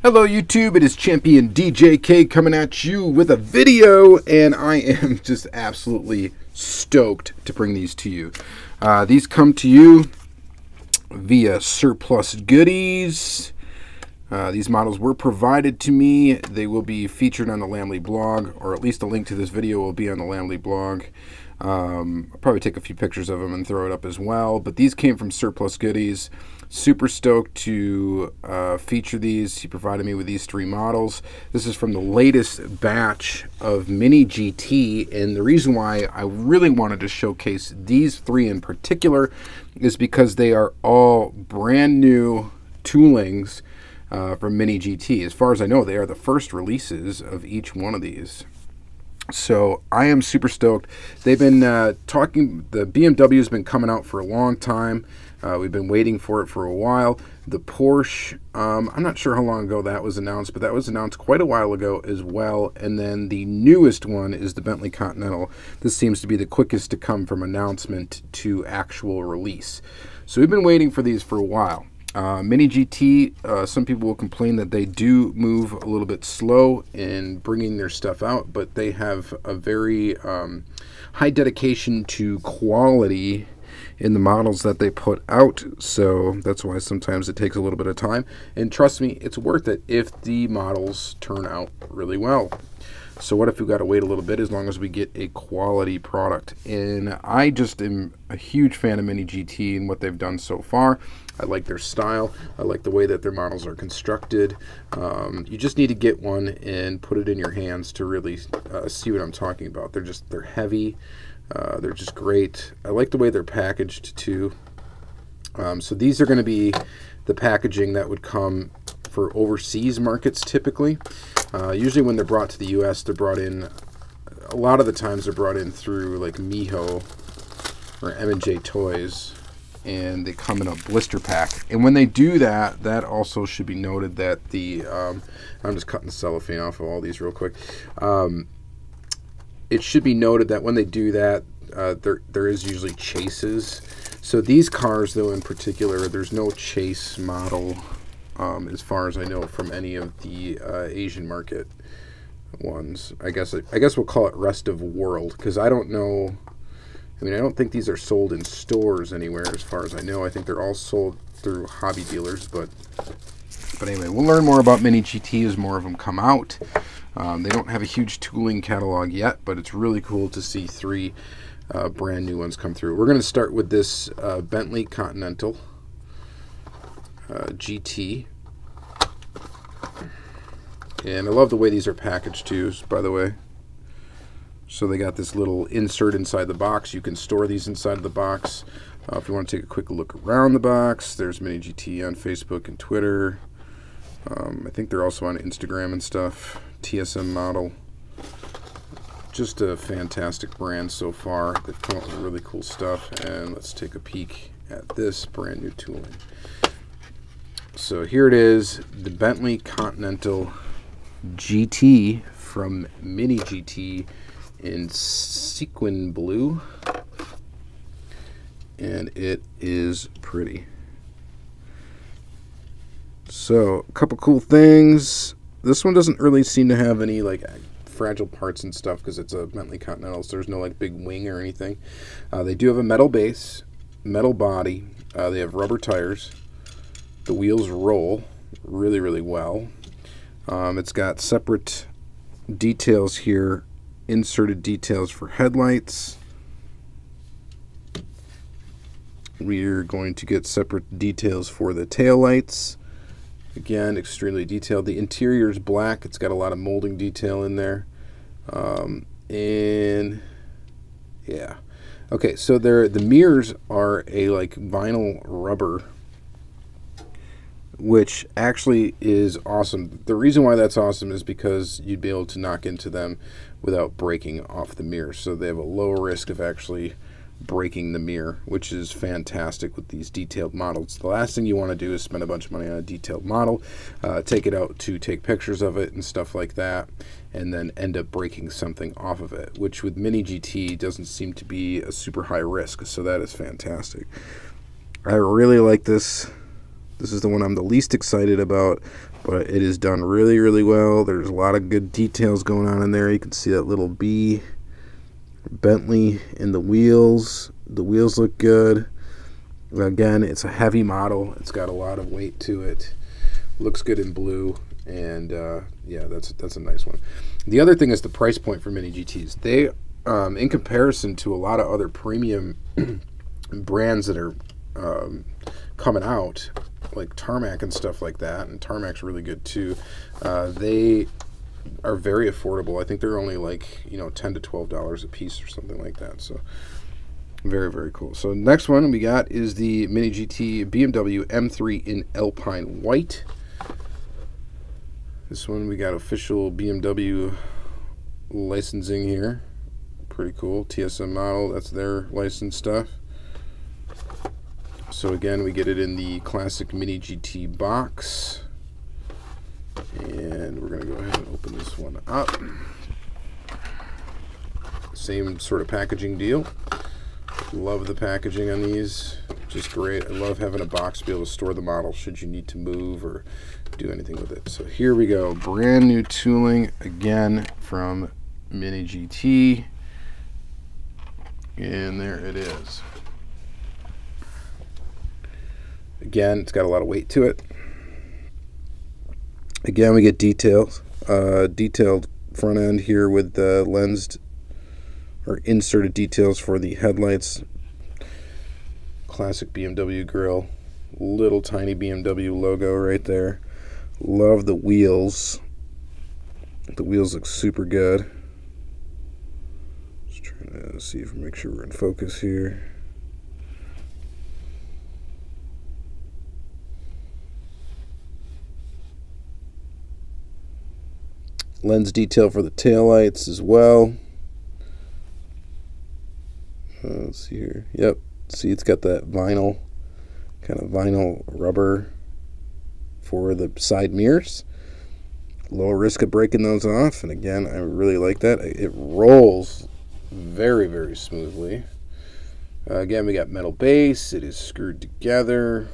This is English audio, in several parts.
Hello YouTube, it is Championdjk coming at you with a video, and I am just absolutely stoked to bring these to you. These come to you via Surplus Goodies. These models were provided to me. They will be featured on the Lamley blog, or at least a link to this video will be on the Lamley blog. I'll probably take a few pictures of them and throw it up as well, but these came from Surplus Goodies. Super stoked to feature these. He provided me with these three models. This is from the latest batch of Mini GT, and the reason why I really wanted to showcase these three in particular is because they are all brand new Toolings from Mini GT. As far as I know, they are the first releases of each one of these. So I am super stoked. They've been the BMW has been coming out for a long time. We've been waiting for it for a while. The Porsche, I'm not sure how long ago that was announced, but that was announced quite a while ago as well. And then the newest one is the Bentley Continental. This seems to be the quickest to come from announcement to actual release. So we've been waiting for these for a while. Mini GT, some people will complain that they do move a little bit slow in bringing their stuff out, but they have a very high dedication to quality in the models that they put out, so that's why sometimes it takes a little bit of time. And trust me, it's worth it if the models turn out really well. So what if we got to wait a little bit as long as we get a quality product? And I just am a huge fan of Mini GT and what they've done so far. I like their style. I like the way that their models are constructed. You just need to get one and put it in your hands to really see what I'm talking about. They're heavy. They're just great. I like the way they're packaged too. So these are going to be the packaging that would come for overseas markets typically. Usually when they're brought to the US, they're brought in, a lot of the times they're brought in through like Miho or M&J Toys, and they come in a blister pack. And when they do that, that also should be noted that the, I'm just cutting the cellophane off of all these real quick. It should be noted that when they do that, there is usually chases. So these cars though in particular, there's no chase model as far as I know from any of the Asian market ones. I guess we'll call it rest of world, because I don't know. I mean, I don't think these are sold in stores anywhere as far as I know. I think they're all sold through hobby dealers, but anyway, we'll learn more about Mini GT as more of them come out. They don't have a huge tooling catalog yet, but it's really cool to see three brand new ones come through. We're going to start with this Bentley Continental GT. And I love the way these are packaged too, by the way. So they got this little insert inside the box. You can store these inside of the box. If you want to take a quick look around the box, there's Mini GT on Facebook and Twitter. I think they're also on Instagram and stuff. TSM model. Just a fantastic brand so far. They've come up with really cool stuff. And let's take a peek at this brand new tooling. So here it is, the Bentley Continental GT from Mini GT in sequin blue, and it is pretty. So a couple cool things. This one doesn't really seem to have any like fragile parts and stuff because it's a Bentley Continental, so there's no like big wing or anything. They do have a metal base, metal body. They have rubber tires. The wheels roll really, really well. It's got separate details here, inserted details for headlights. We're going to get separate details for the taillights. Again, extremely detailed. The interior is black. It's got a lot of molding detail in there. And yeah. Okay, so the mirrors are a like vinyl rubber, which actually is awesome. The reason why that's awesome is because you'd be able to knock into them without breaking off the mirror. So they have a low risk of actually breaking the mirror, which is fantastic with these detailed models. The last thing you want to do is spend a bunch of money on a detailed model, take it out to take pictures of it and stuff like that, and then end up breaking something off of it, which with Mini GT doesn't seem to be a super high risk. So that is fantastic. I really like this This is the one I'm the least excited about, but it is done really, really well. There's a lot of good details going on in there. You can see that little B, Bentley in the wheels. The wheels look good. Again, it's a heavy model. It's got a lot of weight to it. Looks good in blue, and yeah, that's a nice one. The other thing is the price point for Mini GTs. They, in comparison to a lot of other premium brands that are coming out, like Tarmac and stuff like that, and Tarmac's really good too. They are very affordable. I think they're only like, you know, $10 to $12 a piece or something like that. So very, very cool. So next one we got is the Mini GT BMW M3 in Alpine White. This one we got official BMW licensing here. Pretty cool. TSM model, that's their licensed stuff. So again, we get it in the classic Mini GT box. And we're going to go ahead and open this one up. Same sort of packaging deal. Love the packaging on these. Just great. I love having a box to be able to store the model should you need to move or do anything with it. So here we go. Brand new tooling again from Mini GT. And there it is. Again, it's got a lot of weight to it. Again, we get details. Detailed front end here with the lensed or inserted details for the headlights. Classic BMW grille. Little tiny BMW logo right there. Love the wheels. The wheels look super good. Just trying to see if we make sure we're in focus here. Lens detail for the taillights as well. Let's see here. Yep. See, it's got that vinyl, kind of vinyl rubber for the side mirrors. Low risk of breaking those off. And again, I really like that. It rolls very, very smoothly. Again, we got metal base. It is screwed together.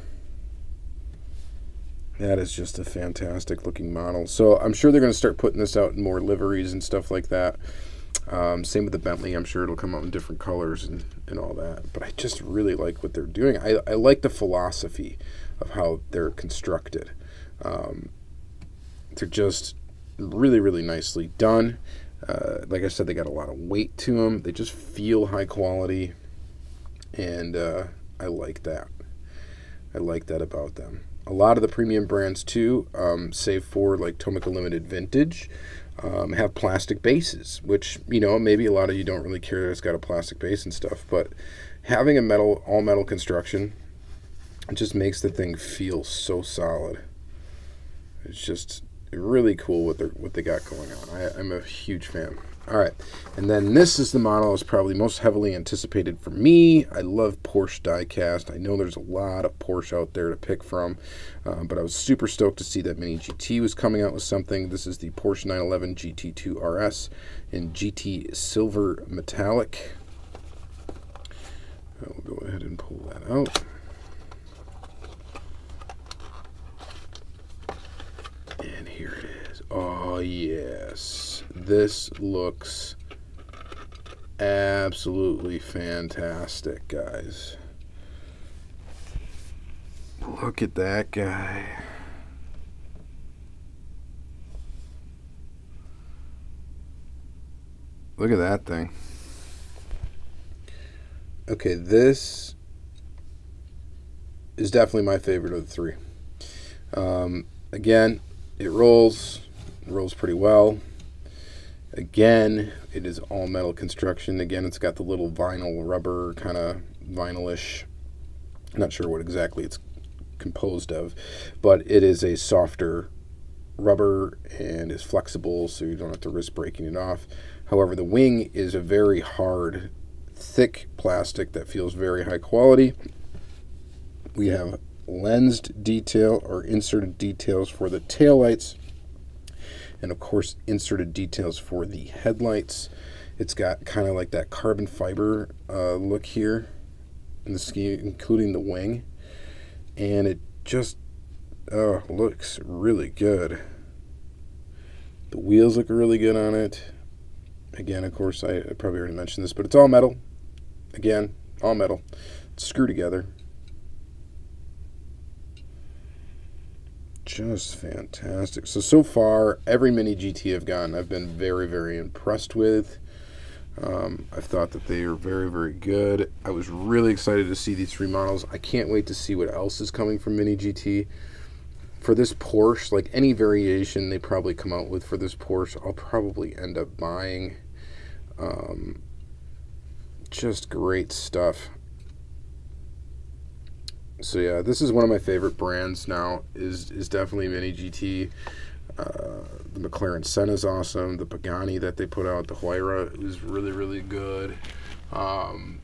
That is just a fantastic looking model. So I'm sure they're going to start putting this out in more liveries and stuff like that. Same with the Bentley. I'm sure it'll come out in different colors and all that. But I just really like what they're doing. I like the philosophy of how they're constructed. They're just really, really nicely done. Like I said, they got a lot of weight to them. They just feel high quality. And I like that. I like that about them. A lot of the premium brands too, save for like Tomica Limited Vintage, have plastic bases, which, you know, maybe a lot of you don't really care that it's got a plastic base and stuff, but having a all metal construction, it just makes the thing feel so solid. It's just really cool what they got going on. I'm a huge fan. All right, and then this is the model that's probably most heavily anticipated for me. I love Porsche Diecast. I know there's a lot of Porsche out there to pick from, but I was super stoked to see that Mini GT was coming out with something. This is the Porsche 911 GT2 RS in GT Silver Metallic. I'll go ahead and pull that out. And here it is. Oh, yes. This looks absolutely fantastic, guys. Look at that guy. Look at that thing. Okay, this is definitely my favorite of the three. Again, it rolls pretty well. Again, it is all metal construction. Again, it's got the little vinyl rubber, kind of vinylish. Not sure what exactly it's composed of, but it is a softer rubber and is flexible, so you don't have to risk breaking it off. However, the wing is a very hard, thick plastic that feels very high quality. We have lensed detail or inserted details for the taillights, and of course inserted details for the headlights. It's got kind of like that carbon fiber look here in the scheme, including the wing, and it just Oh, looks really good. The wheels look really good on it. Again, of course, I probably already mentioned this, but it's all metal. Again, all metal. It's screwed together. Just fantastic. So far, every Mini GT I've gotten, I've been very, very impressed with. I've thought that they are very, very good. I was really excited to see these 3 models. I can't wait to see what else is coming from Mini GT. For this Porsche, like any variation they probably come out with for this Porsche, I'll probably end up buying. Just great stuff. So yeah, this is one of my favorite brands now, is definitely Mini GT. The McLaren Senna is awesome. The Pagani that they put out, the Huayra, is really, really good.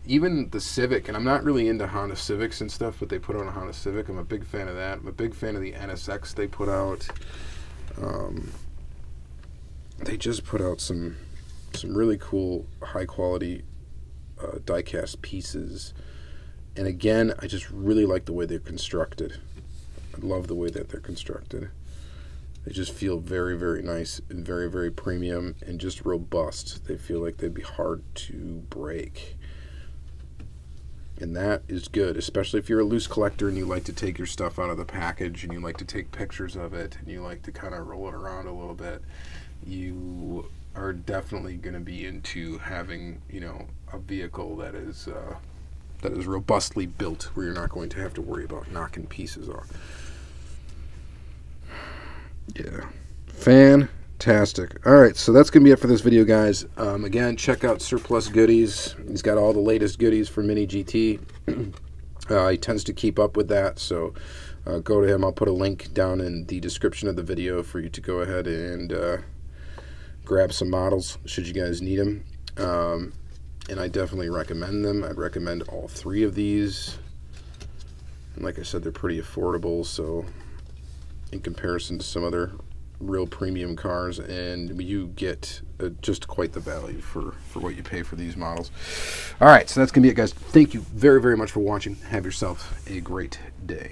Even the Civic, and I'm not really into Honda Civics and stuff, but they put out a Honda Civic. I'm a big fan of that. I'm a big fan of the NSX they put out. They just put out some really cool, high quality diecast pieces. And again, I just really like the way they're constructed. I love the way that they're constructed. They just feel very, very nice and very, very premium and just robust. They feel like they'd be hard to break. And that is good, especially if you're a loose collector and you like to take your stuff out of the package and you like to take pictures of it and you like to kind of roll it around a little bit. You are definitely going to be into having, you know, a vehicle that is robustly built, where you're not going to have to worry about knocking pieces off. Yeah, fantastic. All right, so that's gonna be it for this video, guys. Again, check out Surplus Goodies. He's got all the latest goodies for Mini GT. He tends to keep up with that, so go to him. I'll put a link down in the description of the video for you to go ahead and grab some models should you guys need them. And I definitely recommend them. I'd recommend all 3 of these. And like I said, they're pretty affordable, so in comparison to some other real premium cars, and you get just quite the value for what you pay for these models. All right, so that's gonna be it, guys. Thank you very, very much for watching. Have yourself a great day.